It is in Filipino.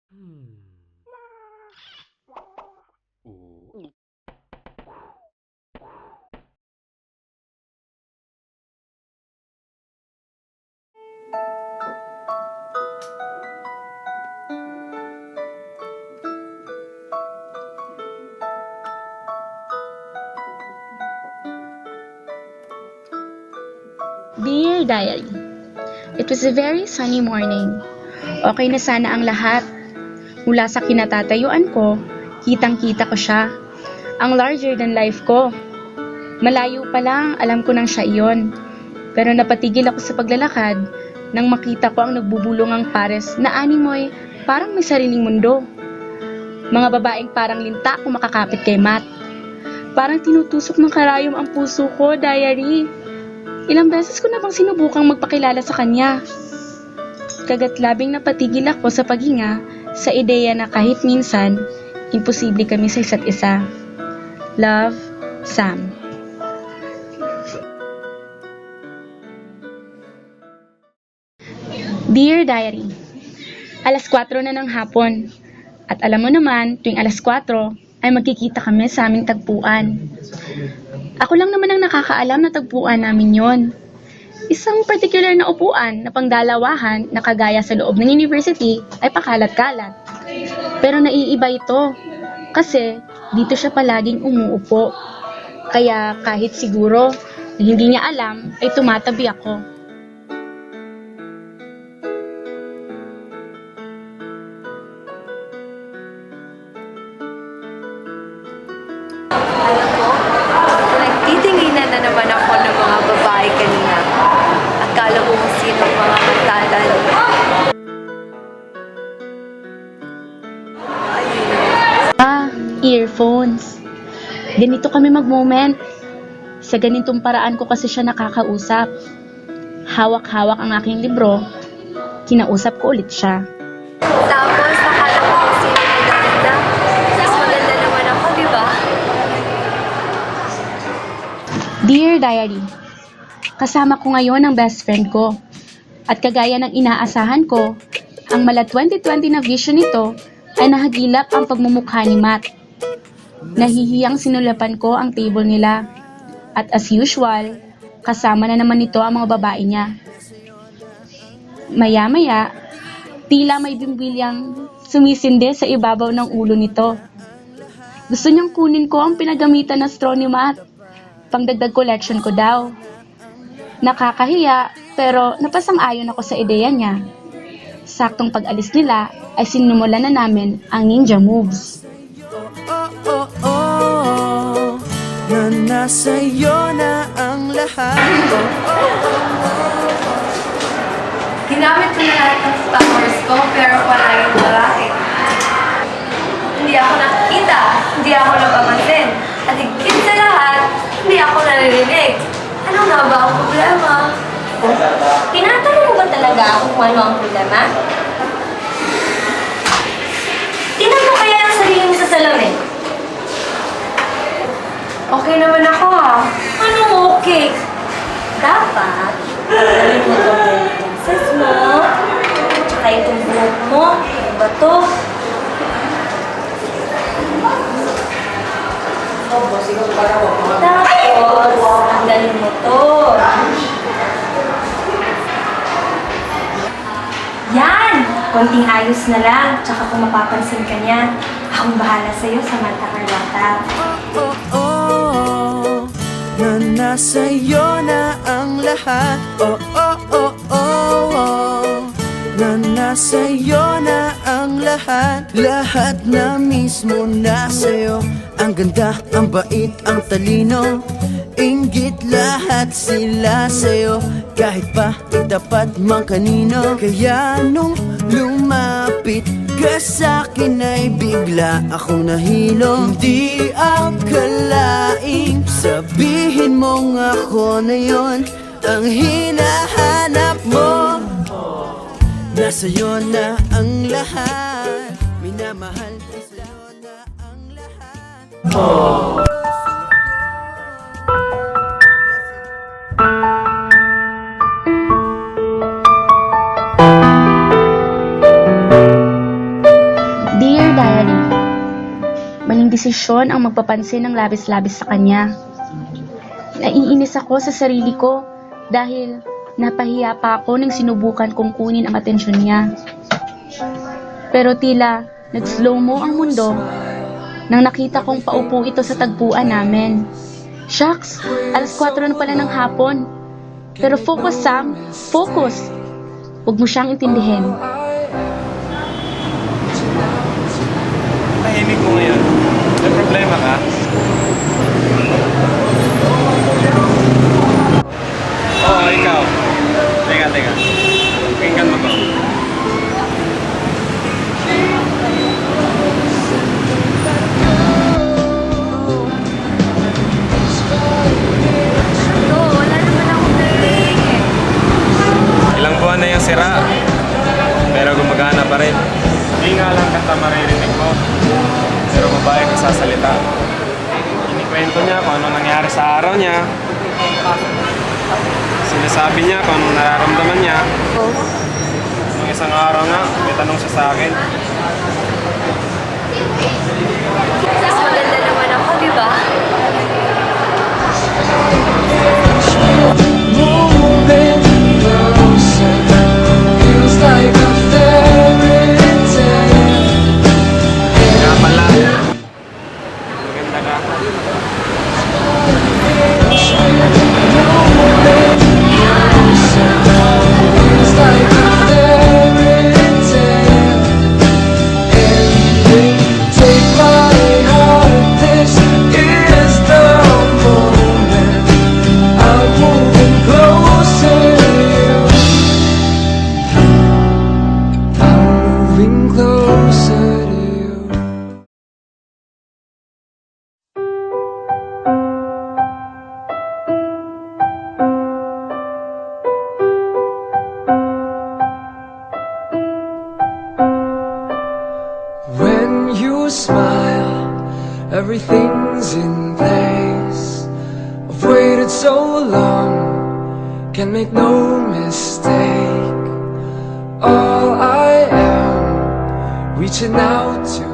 Oh. Dear Diary, it was a very sunny morning. Okay na sana ang lahat. Mula sa kinatatayuan ko, kitang-kita ko siya. Ang larger than life ko. Malayo pa lang, alam ko nang siya iyon. Pero napatigil ako sa paglalakad nang makita ko ang nagbubulungang pares na animoy parang may sariling mundo. Mga babaeng parang linta kung makakapit kay Matt. Parang tinutusok ng karayom ang puso ko, Diary. Ilang beses ko na bang sinubukang magpakilala sa kanya. Kagatlabing napatigil ako sa paghinga sa ideya na kahit minsan, imposible kami sa isa't isa. Love, Sam. Dear Diary, alas 4 na ng hapon. At alam mo naman, tuwing alas 4 ay magkikita kami sa aming tagpuan. Ako lang naman ang nakakaalam na tagpuan namin yon. Isang particular na upuan na pangdalawahan na kagaya sa loob ng university ay pakalat-kalat. Pero naiiba ito kasi dito siya palaging umuupo. Kaya kahit siguro na hindi niya alam ay tumatabi ako. Alam mo, nagtitinginan na naman ako ng mga babae kanina. Akala ko kung sino ang mga magtalan. Earphones. Ganito kami mag-moment. Sa ganitong paraan ko kasi siya nakakausap. Hawak-hawak ang aking libro. Kinausap ko ulit siya. Tapos, akala ko kung sino ang maganda. Mas maganda naman ako, di ba? Dear Diary, kasama ko ngayon ang best friend ko. At kagaya ng inaasahan ko, ang mala 2020 na vision nito ay nahagilap ang pagmumukha ni Matt. Nahihiyang sinulapan ko ang table nila. At as usual, kasama na naman nito ang mga babae niya. Maya-maya, tila may bimbilyang sumisindi sa ibabaw ng ulo nito. Gusto niyang kunin ko ang pinagamitan na straw ni Matt. Pangdagdag collection ko daw. Nakakahiya, pero napasang-ayon ako sa ideya niya. Saktong pag-alis nila ay sinumulan na namin ang ninja moves. Na nasa'yo na ang lahat. Ginamit ko na lahat ng powers ko, pero palaging lalaki. Hindi ako nakikita, hindi ako napapansin. At higit sa lahat, hindi ako naririnig. Ano nga ba ang problema? Tinatanong mo ba talaga ako kung ano ang problema? Tingnan mo kaya ang sarili mo sa salamin. Okay naman ako ah. Anong okay? Dapat, alam mo itong princess mo, tsaka itong buhok mo, ano ba to? Tapos, tanggalin mo to. Yan! Konting ayos na lang, tsaka kung mapapansin ka niya, akong bahala sa'yo, Samantha Carlota. Na nasa'yo na ang lahat. Na nasa'yo na ang lahat. Lahat na mismo nasa'yo. Ang ganda, ang bait, ang talino. Inggit lahat sila sa'yo. Kahit pa itapat mang kanino. Kaya nung lumapit ka sa'kin ay bigla akong nahilo. Hindi akalaing sabihin mong ako na yon ang hinahanap mo. Nasa'yo na ang lahat. Minamahal ko sa'yo na ang lahat. desisyon ang magpapansin ng labis-labis sa kanya. Naiinis ako sa sarili ko dahil napahiya pa ako nang sinubukan kong kunin ang atensyon niya. Pero tila nag-slow mo ang mundo nang nakita kong paupo ito sa tagpuan namin. Shucks, alas 4 na pala ng hapon. Pero focus, Sam. Focus. Huwag mo siyang intindihin. Tahimik mo ngayon. May problema ka? Oo, ikaw. Teka. Pakinggan mo to. Wala naman akong narinig eh. Ilang buwan na yung sira. Pero gumagana pa rin. Hindi nga lang kanta maririnig mo. Pero babae ka sasalita. Inikwento niya kung ano nangyari sa araw niya. Sinasabi niya kung anong nararamdaman niya. Nung isang araw nga, may tanong siya sa akin. Mas maganda naman ako, di ba? Moving closer, feels like a fairy tale. Kaya pala, maganda ka. Feels like a fairy tale. Ending, take my heart. This is the moment. I'm moving closer to you. I'm moving closer to you. When you smile, everything's in place. I've waited so long, can make no mistake. All I am, reaching out to